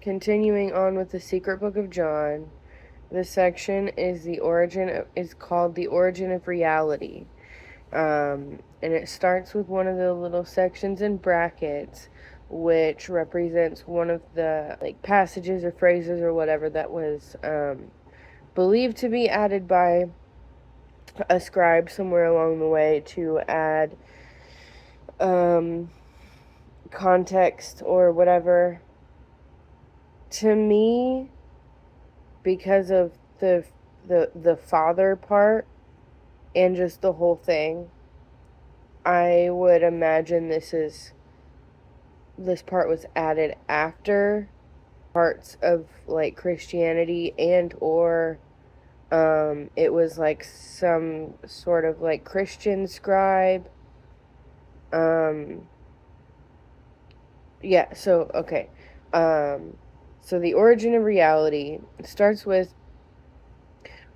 continuing on with the Secret Book of John, this section is called the origin of reality. And it starts with one of the little sections in brackets, which represents one of the passages or phrases or whatever that was believed to be added by a scribe somewhere along the way to add context or whatever. To me, because of the father part and just the whole thing, I would imagine this part was added after parts of Christianity, and or it was some sort of Christian scribe. Yeah, so okay. So the origin of reality starts with,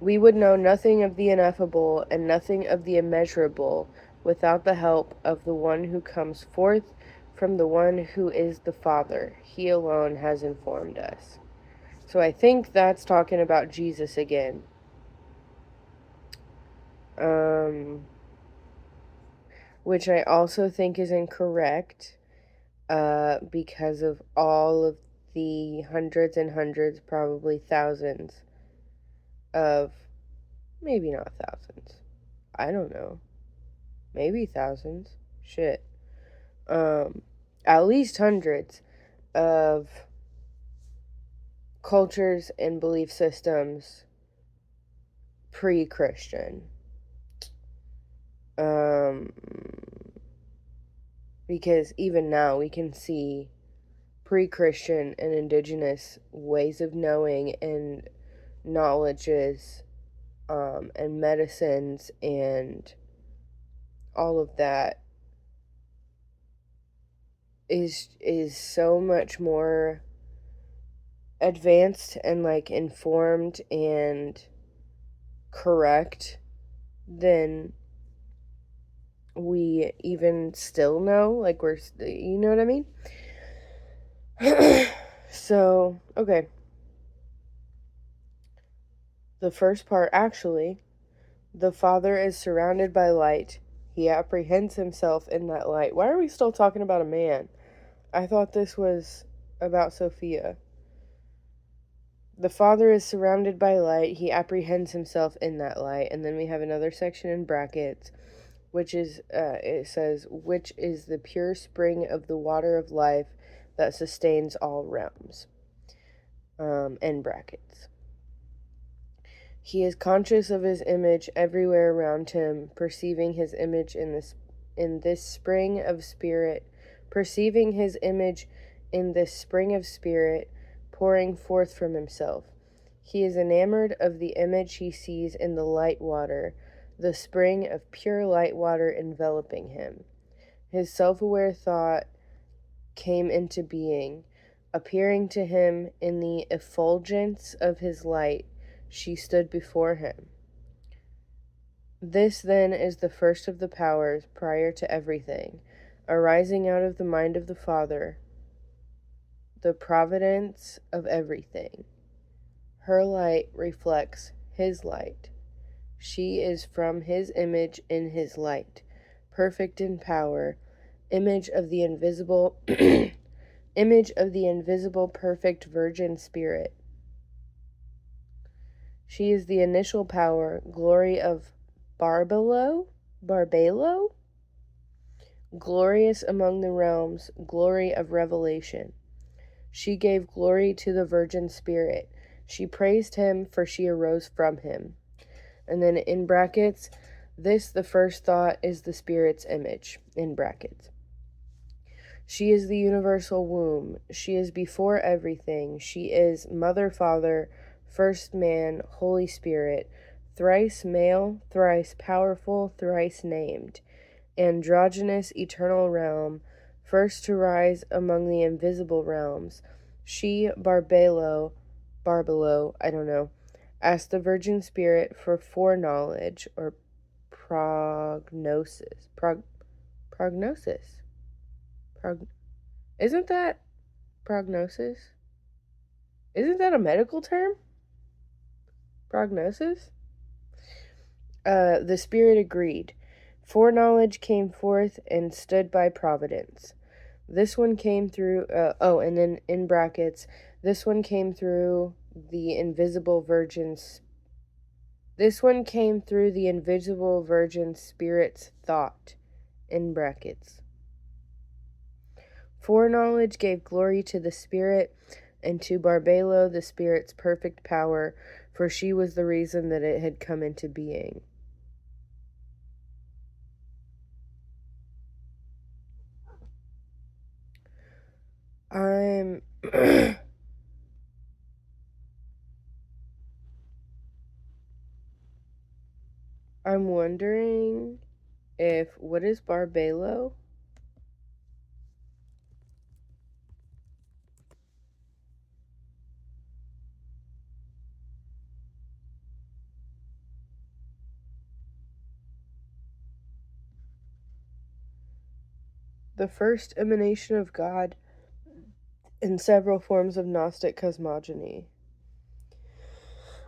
we would know nothing of the ineffable and nothing of the immeasurable without the help of the one who comes forth from the one who is the Father. He alone has informed us. So I think that's talking about Jesus again. Which I also think is incorrect, because of all of the hundreds and hundreds, probably thousands of, maybe not thousands, I don't know, maybe thousands, shit, at least hundreds of cultures and belief systems pre-Christian. Because even now we can see pre-Christian and indigenous ways of knowing and knowledges, and medicines and all of that is so much more advanced and informed and correct than we even still know. You know what I mean? So, okay. The first part, actually, the Father is surrounded by light. He apprehends himself in that light. Why are we still talking about a man? I thought this was about Sophia. The Father is surrounded by light. He apprehends himself in that light. And then we have another section in brackets, which is, it says, which is the pure spring of the water of life that sustains all realms. End brackets. He is conscious of his image everywhere around him, perceiving his image in this spring of spirit, perceiving his image in this spring of spirit, pouring forth from himself. He is enamored of the image he sees in the light water, the spring of pure light water enveloping him. His self-aware thought came into being, appearing to him in the effulgence of his light. She stood before him. This, then, is the first of the powers prior to everything, arising out of the mind of the Father, the providence of everything. Her light reflects his light. She is from his image in his light, perfect in power, image of the invisible image of the invisible perfect virgin spirit. She is the initial power, glory of Barbelo, glorious among the realms, glory of revelation. She gave glory to the virgin spirit. She praised him, for she arose from him. And then in brackets, this, the first thought, is the spirit's image, in brackets. She is the universal womb. She is before everything. She is mother, father, first man, Holy Spirit, thrice male, thrice powerful, thrice named, androgynous eternal realm, first to rise among the invisible realms. She, Barbelo, I don't know, asked the Virgin Spirit for foreknowledge or prognosis. Prognosis. Isn't that prognosis? Isn't that a medical term? Prognosis? The Spirit agreed. Foreknowledge came forth and stood by providence. This one came through, and then in brackets, this one came through the invisible virgin's. This one came through the invisible virgin spirit's thought, in brackets. Foreknowledge gave glory to the Spirit, and to Barbelo the Spirit's perfect power, for she was the reason that it had come into being. I'm I'm wondering what is Barbelo? The first emanation of God in several forms of Gnostic cosmogony.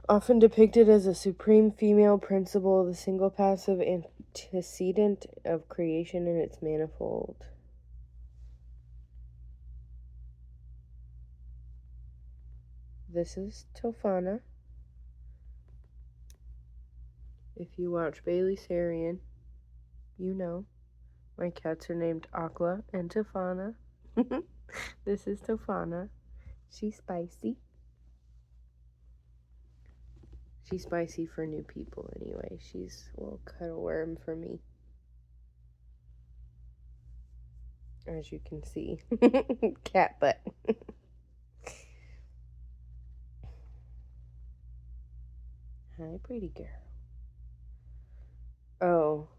Often depicted as a supreme female principle, the single passive antecedent of creation in its manifold. This is Tofana. If you watch Bailey Sarian, you know. My cats are named Aqua and Tofana. This is Tofana. She's spicy. She's spicy for new people anyway. She's a little cuddle worm for me. As you can see. Cat butt. Hi, pretty girl. Oh,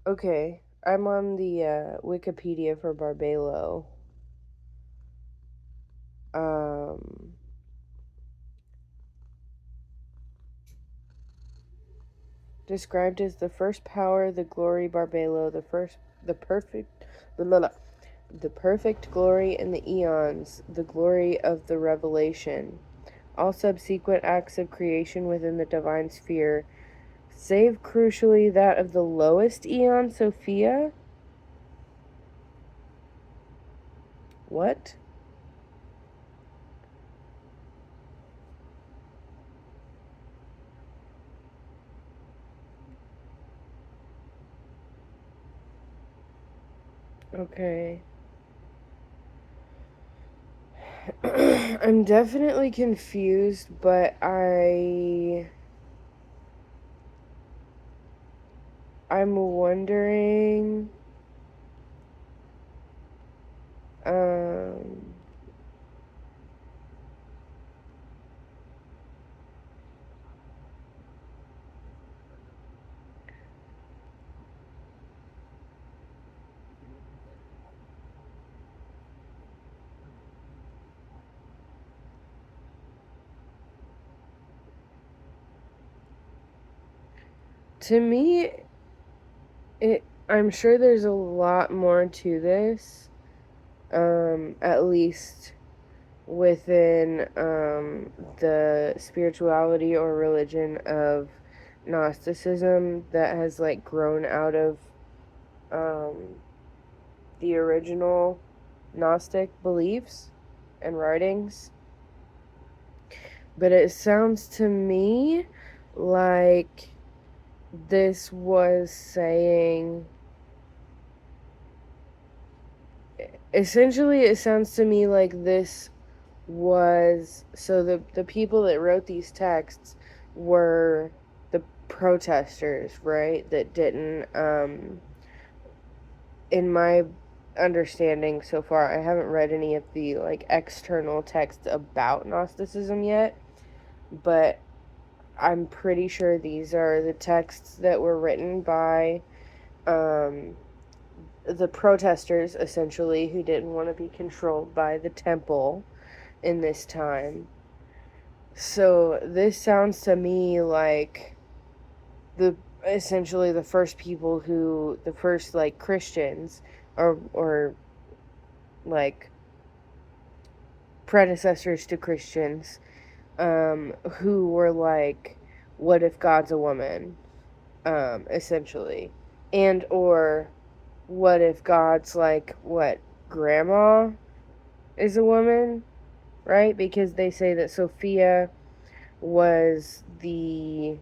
okay. I'm on the Wikipedia for Barbelo. Described as the first power, the glory Barbelo, the perfect glory in the eons, the glory of the revelation. All subsequent acts of creation within the divine sphere, save crucially that of the lowest eon, Sophia. What? Okay. I'm definitely confused, but I'm wondering to me, I'm sure there's a lot more to this, at least within the spirituality or religion of Gnosticism that has like grown out of the original Gnostic beliefs and writings. But it sounds to me like this was saying, essentially it sounds to me like this was, so the people that wrote these texts were the protesters, right, that didn't, in my understanding so far, I haven't read any of the like external texts about Gnosticism yet, but I'm pretty sure these are the texts that were written by the protesters, essentially, who didn't want to be controlled by the temple in this time. So this sounds to me like essentially the first people who, the first like Christians or like predecessors to Christians, who were like, what if God's a woman, essentially, and or what if God's like, what, grandma is a woman, right? Because they say that Sophia was the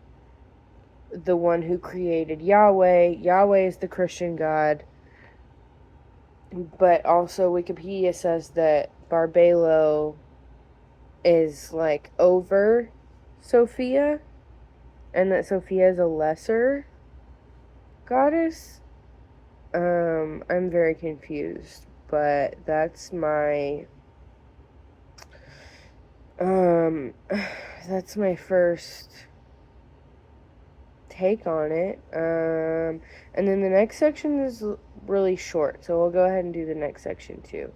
one who created Yahweh. Yahweh is the Christian God. But also Wikipedia says that Barbelo is like over Sophia, and that Sophia is a lesser goddess. I'm very confused, but that's my that's my first take on it. And then the next section is really short, so we'll go ahead and do the next section too.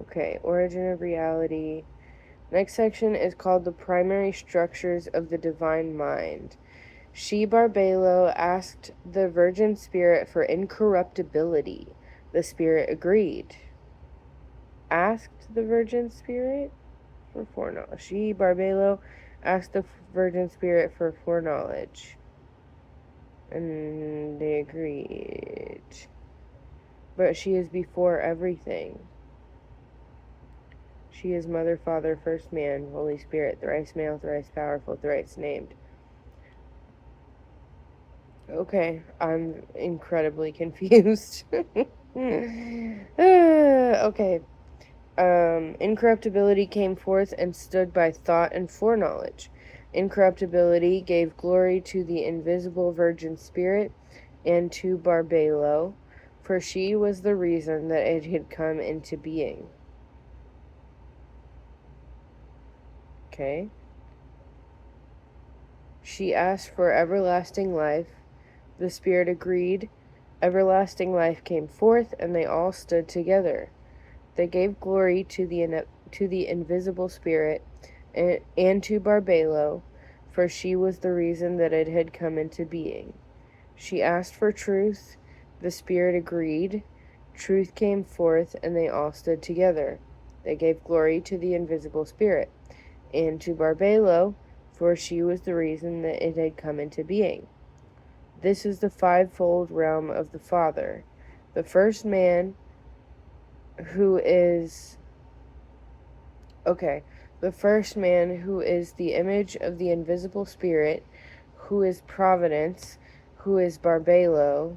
Okay, origin of reality. Next section is called the primary structures of the divine mind. She, Barbelo, asked the Virgin Spirit for incorruptibility. The Spirit agreed. Asked the Virgin Spirit for foreknowledge. She, Barbelo, asked the Virgin Spirit for foreknowledge. And they agreed. But she is before everything. She is Mother, Father, First Man, Holy Spirit, thrice male, thrice powerful, thrice named. Okay, I'm incredibly confused. Okay. Incorruptibility came forth and stood by thought and foreknowledge. Incorruptibility gave glory to the invisible Virgin Spirit and to Barbelo, for she was the reason that it had come into being. Okay. She asked for everlasting life. The Spirit agreed. Everlasting life came forth, and they all stood together. They gave glory to the invisible Spirit and to Barbelo, for she was the reason that it had come into being. She asked for truth. The Spirit agreed. Truth came forth, and they all stood together. They gave glory to the invisible Spirit and to Barbelo, for she was the reason that it had come into being. This is the fivefold realm of the Father. The first man who is the first man who is the image of the invisible Spirit, who is providence, who is Barbelo,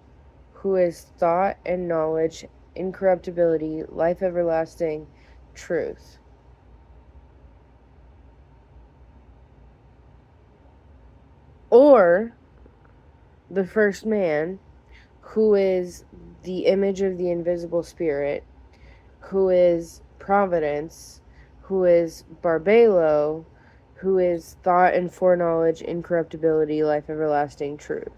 who is thought and knowledge, incorruptibility, life everlasting, truth. Or the first man, who is the image of the invisible Spirit, who is providence, who is Barbelo, who is thought and foreknowledge, incorruptibility, life everlasting, truth.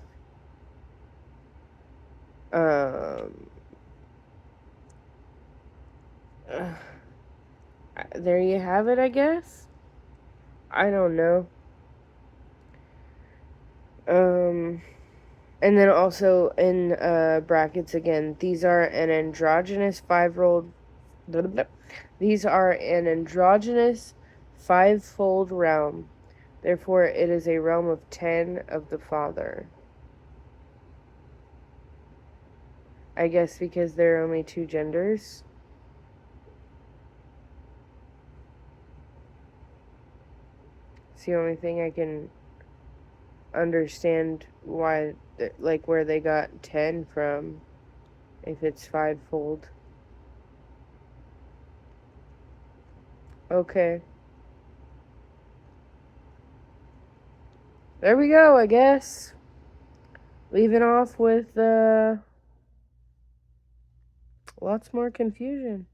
There you have it, I guess. I don't know. And then also in brackets again, these are an androgynous fivefold realm. Therefore, it is a realm of 10 of the Father. I guess because there are only two genders. It's the only thing I can understand why, like, where they got 10 from, if it's fivefold. Okay. There we go, I guess. Leaving off with lots more confusion.